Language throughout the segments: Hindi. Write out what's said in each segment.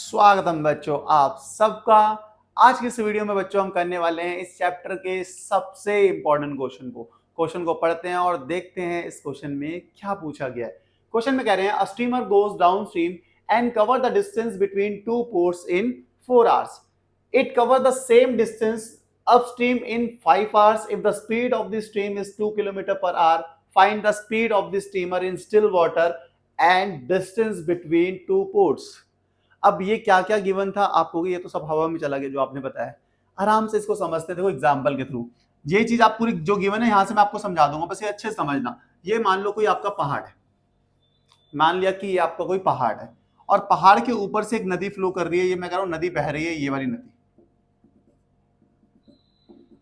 स्वागतम बच्चों आप सबका। आज की इस वीडियो में बच्चों हम करने वाले हैं इस चैप्टर के सबसे इंपॉर्टेंट क्वेश्चन को पढ़ते हैं और देखते हैं इस क्वेश्चन में क्या पूछा गया है। क्वेश्चन में कह रहे हैं a streamer goes down stream and cover the distance between two ports in 4 hours. It cover the same distance upstream in 5 hours if the speed of the stream is 2 km per hour. Find the speed of the steamer in still water and distance between two ports. अब ये क्या क्या गिवन था आपको, ये तो सब हवा में चला गया जो आपने बताया। आराम से इसको समझते देखो एग्जाम्पल के थ्रू। ये चीज आप पूरी जो गिवन है यहां से मैं आपको समझा दूंगा, बस ये अच्छे से समझना। ये मान लो कोई आपका पहाड़ है, मान लिया कि ये आपका कोई पहाड़ है और पहाड़ के ऊपर से एक नदी फ्लो कर रही है। ये मैं कह रहा हूं नदी बह रही है, ये वाली नदी।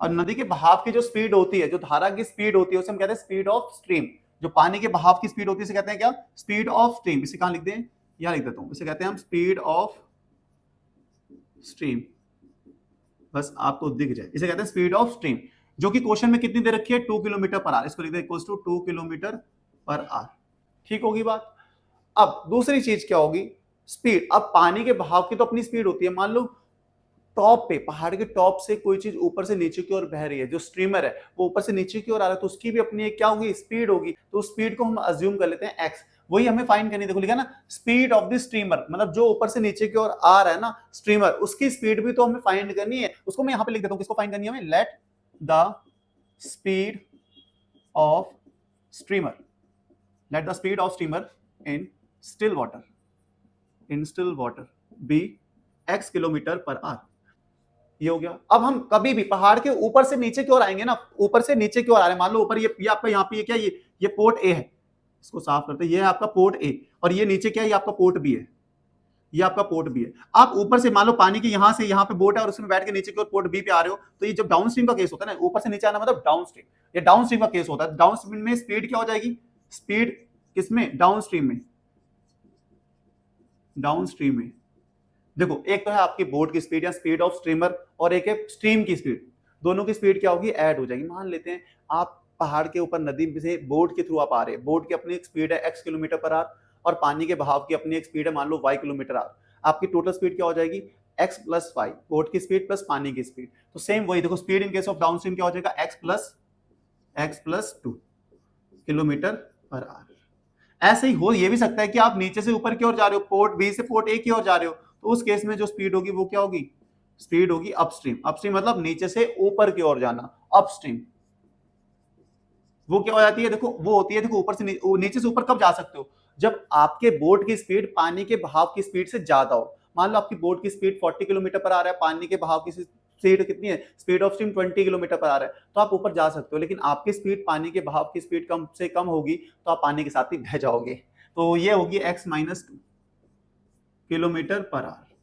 और नदी के बहाव की जो स्पीड होती है, जो धारा की स्पीड होती है, उसे हम कहते हैं स्पीड ऑफ स्ट्रीम। जो पानी के बहाव की स्पीड होती है इसे कहते हैं क्या? Speed of stream. इसे कहां लिख दें? यहां लिख देता हूं। इसे कहते हैं हम स्पीड ऑफ स्ट्रीम, बस आपको दिख जाए। इसे कहते हैं स्पीड ऑफ स्ट्रीम, जो कि क्वेश्चन में कितनी दे रखी है? 2 किलोमीटर पर आवर। इसको लिख दें equals to 2 kilometre per hour. ठीक होगी बात। अब दूसरी चीज क्या होगी? स्पीड। अब पानी के बहाव की तो अपनी स्पीड होती है। मान लो टॉप पे, पहाड़ के टॉप से कोई चीज ऊपर से नीचे की ओर बह रही है, जो स्ट्रीमर है वो ऊपर से नीचे की ओर आ रहा है, तो उसकी भी अपनी एक क्या होगी? स्पीड होगी। तो स्पीड को हम अज्यूम कर लेते हैं एक्स। वही हमें फाइंड करनी है। देखो लिखा ना स्पीड ऑफ द स्ट्रीमर, मतलब जो ऊपर से नीचे की ओर आ रहा है ना स्ट्रीमर, उसकी स्पीड भी तो हमें फाइंड करनी है। उसको मैं यहां पे लिख देता हूं। किसको फाइंड करनी है हमें? Let the speed of streamer, let the speed of streamer in still water be x kilometre per hour. ये हो गया। अब हम कभी भी पहाड़ के ऊपर से नीचे की ओर आएंगे ना, ऊपर से नीचे की ओर आ रहे हैं, मान लो ऊपर ये आपका यहाँ पे ये क्या, ये पोर्ट ए है। इसको साफ करते हैं। ये है आपका पोर्ट ए और ये नीचे क्या है? ये आपका पोर्ट बी है। ये आपका पोर्ट बी है। आप ऊपर से मान लो पानी के यहां से यहाँ पे बोट है और उसमें बैठ के नीचे की ओर पोर्ट बी पे आ रहे हो, तो ये जब डाउन स्ट्रीम का केस होता है ना, ऊपर से नीचे आना मतलब डाउन स्ट्रीम, ये डाउन स्ट्रीम का केस होता है। डाउन स्ट्रीम में स्पीड क्या हो जाएगी? स्पीड किसमें? डाउन स्ट्रीम में। डाउन स्ट्रीम में देखो, एक तो है आपकी बोट की स्पीड या स्पीड ऑफ स्ट्रीमर, और एक है स्ट्रीम की स्पीड। दोनों की स्पीड क्या होगी? ऐड हो जाएगी। मान लेते हैं आप पहाड़ के ऊपर नदी से बोट के थ्रू आप आ रहे हैं। बोट की अपनी एक स्पीड है x किलोमीटर पर आवर और पानी के बहाव की अपनी एक स्पीड है मान लो y किलोमीटर आवर। आपकी टोटल स्पीड क्या हो जाएगी? x प्लस वाई, बोट की स्पीड प्लस पानी की स्पीड। तो सेम वही देखो, speed in case of down stream क्या हो जाएगा? x plus 2 kilometre per our. ऐसे ही हो ये भी सकता है कि आप नीचे से ऊपर की ओर जा रहे हो, पोर्ट बी से पोर्ट ए की ओर जा रहे हो, तो उस केस में जो स्पीड होगी वो क्या होगी? स्पीड होगी अपस्ट्रीम। अपस्ट्रीम मतलब नीचे से ऊपर की ओर जाना, अपस्ट्रीम। वो क्या हो जाती है? देखो वो होती है, देखो ऊपर से नीचे से ऊपर कब जा सकते हो? जब आपके बोट की स्पीड पानी के बहाव की स्पीड से ज्यादा हो। मान लो आपकी बोट की स्पीड 40 किलोमीटर पर आ रहा है, पानी के बहाव की स्पीड कितनी है? स्पीड ऑफ स्ट्रीम 20 किलोमीटर पर आ रहा है, तो आप ऊपर जा सकते हो। लेकिन आपकी स्पीड पानी के बहाव की स्पीड कम से कम होगी, तो आप पानी के साथ ही बह जाओगे। तो ये होगी x minus 2 kilometre per our.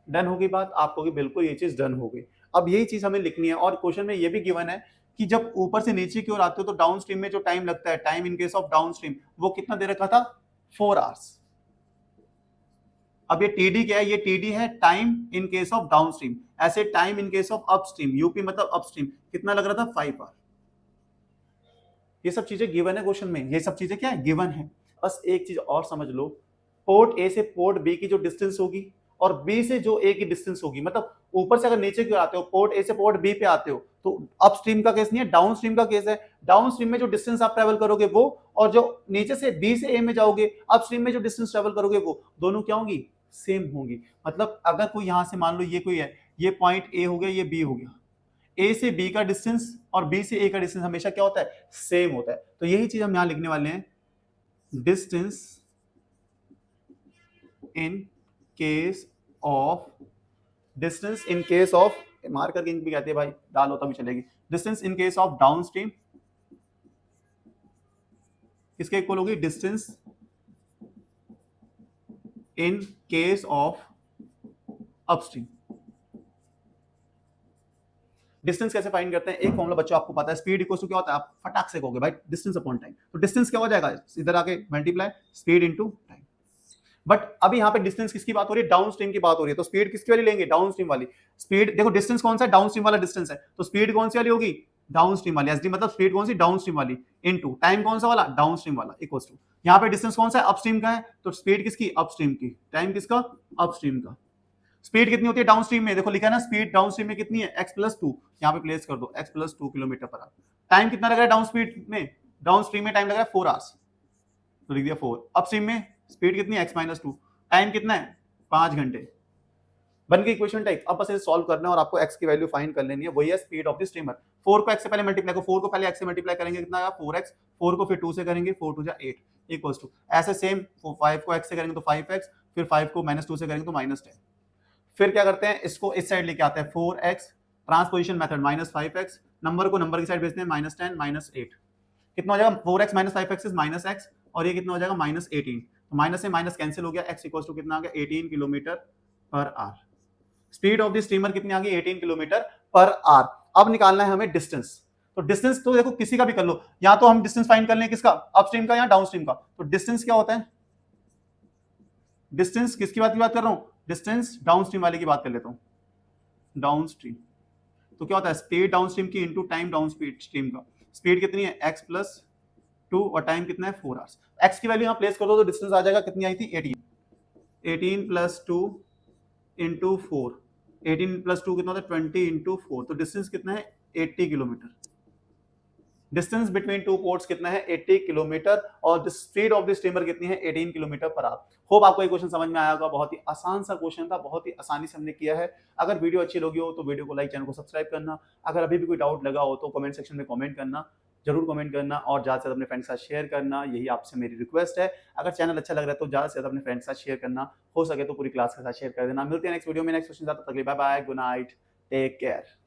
Done होगी बात आपको कि बिल्कुल ये चीज डन हो गई। अब यही चीज हमें लिखनी है और क्वेश्चन में ये भी गिवन है कि जब ऊपर से नीचे की ओर आते हो तो डाउन स्ट्रीम में जो टाइम लगता है, time in case of down stream, वो कितना दे रखा था? 4 hours। अब ये टीडी क्या है? ये टीडी है time in case of downstream. ऐसे time in case of upstream, UP मतलब अपस्ट्रीम, कितना लग रहा था? 5 hours। ये सब चीजें गिवन है क्वेश्चन में, ये सब चीजें क्या है? गिवन है। बस एक चीज और समझ लो, पोर्ट ए से पोर्ट बी की जो डिस्टेंस होगी और बी से जो ए की डिस्टेंस होगी, मतलब ऊपर से अगर नीचे की ओर आते हो, पोर्ट ए से पोर्ट बी पे आते हो, तो अप स्ट्रीम का केस नहीं है, डाउन स्ट्रीम का केस है। डाउन स्ट्रीम में जो डिस्टेंस आप ट्रेवल करोगे वो, और जो नीचे से बी से ए में जाओगे अप स्ट्रीम में जो डिस्टेंस ट्रेवल करोगे वो, दोनों क्या होंगी? सेम होंगी। मतलब अगर कोई यहां से मान लो ये कोई है, ये पॉइंट ए हो गया, ये बी हो गया, ए से बी का डिस्टेंस और बी से ए का डिस्टेंस हमेशा क्या होता है? सेम होता है। तो यही चीज हम यहां लिखने वाले हैं, distance in case of, distance in case of, marker king भी कहते हैं भाई, डालो तभी चलेगी। Distance in case of down stream किसके इक्वल होगी? Distance in case of upstream. Distance कैसे फाइंड करते हैं? एक फॉर्मूला बच्चों आपको पता है, स्पीड इक्वल टू क्या होता है? आप फटाक से कहोगे भाई डिस्टेंस अपॉन टाइम। तो डिस्टेंस क्या हो जाएगा? इधर आके multiply speed into time. But अभी यहाँ पे डिस्टेंस किसकी बात हो रही है? डाउन स्ट्रीम की बात हो रही है, तो स्पीड किसकी वाली लेंगे? डाउन स्ट्रीम वाली। स्पीड देखो, डिस्टेंस कौन सा है? डाउन स्ट्रीम वाला डिस्टेंस है, तो स्पीड कौन सी वाली होगी? डाउन स्ट्रीम वाली, एसडी मतलब स्पीड कौन सी, डाउन स्ट्रीम वाली, इनटू टाइम कौन सा वाला, डाउन स्ट्रीम वाला, इक्वल्स टू यहाँ पे डिस्टेंस कौन सा है, अपस्ट्रीम का है, तो स्पीड किसकी, अपस्ट्रीम की, टाइम किसका, अपस्ट्रीम का। स्पीड कितनी होती है डाउन स्ट्रीम में, देखो लिखा है ना स्पीड डाउन स्ट्रीम में कितनी है, x प्लस टू, यहाँ पे प्लेस कर दो x plus 2 kilometre per our. Time कितना लग रहा है डाउन स्पीड में, डाउन स्ट्रीम में टाइम लग रहा है 4 आवर्स, तो लिख दिया 4। अप स्ट्रीम में स्पीड कितनी है, x माइनस 2, टाइम कितना है 5 घंटे। बन गई इक्वेशन टाइप। अब बस इसे सॉल्व करना है और आपको x की वैल्यू फाइंड कर लेनी है, वही है स्पीड ऑफ द स्ट्रीमर। 4 को x से पहले मल्टीप्लाई करो, 4 को पहले x से मल्टीप्लाई करेंगे कितना आएगा 4x, 4 को फिर 2 से करेंगे 4 2 जा 8 इक्वल्स टू, ऐसे सेम 5 को x से करेंगे तो 5x, फिर 5 को -2 से करेंगे तो -10। फिर क्या करते हैं, इसको इस साइड लेके आते हैं 4x, transposition method -5x, number को नंबर की साइड भेजते हैं -10 -8, कितना हो जाएगा 4x - 5x इज -x, और ये कितना हो जाएगा -18, तो माइनस से माइनस कैंसिल हो गया, x इक्वल्स टू कितना आ गया 18 kilometre per our. Speed of the steamer कितनी आ गई 18 किलोमीटर पर आवर। अब निकालना है हमें डिस्टेंस, तो डिस्टेंस तो देखो किसी का भी कर लो, या तो हम डिस्टेंस फाइंड कर लें किसका, अपस्ट्रीम का या डाउनस्ट्रीम का। तो डिस्टेंस क्या होता है, डिस्टेंस किसकी बात कर रहा हूं, डिस्टेंस डाउनस्ट्रीम वाले की बात कर लेता हूं, डाउनस्ट्रीम। तो क्या होता है स्पीड डाउनस्ट्रीम की इनटू टाइम डाउन स्ट्रीम का। स्पीड कितनी है x प्लस 2 और टाइम कितना है 4 आवर्स। x की वैल्यू यहां प्लेस कर दो तो डिस्टेंस आ जाएगा, कितनी आई थी 18 प्लस 2 इंटू 4, 18 प्लस 2 कितना होता है 20 इंटू 4, तो डिस्टेंस कितना है 80 kilometre. Distance between two ports कितना है 80 किलोमीटर, और स्पीड ऑफ द स्टीमर कितनी है 18 किलोमीटर पर आवर। होप आपको ये क्वेश्चन समझ में आया होगा, बहुत ही आसान सा क्वेश्चन था, बहुत ही आसानी से हमने किया है। अगर वीडियो अच्छी लगी हो तो वीडियो को लाइक, चैनल को सब्सक्राइब करना। अगर अभी भी कोई डाउट लगा हो तो कमेंट सेक्शन में कमेंट करना, जरूर कमेंट करना, और ज्यादा से ज्यादा अपने फ्रेंड्स के साथ शेयर करना, यही आपसे मेरी रिक्वेस्ट है। अगर चैनल अच्छा लग रहा है तो ज्यादा से ज्यादा अपने फ्रेंड्स के साथ शेयर करना, हो सके तो पूरी क्लास के साथ शेयर कर देना। मिलते हैं नेक्स्ट वीडियो में नेक्स्ट क्वेश्चन, तब तक के लिए bye bye, good night, take care.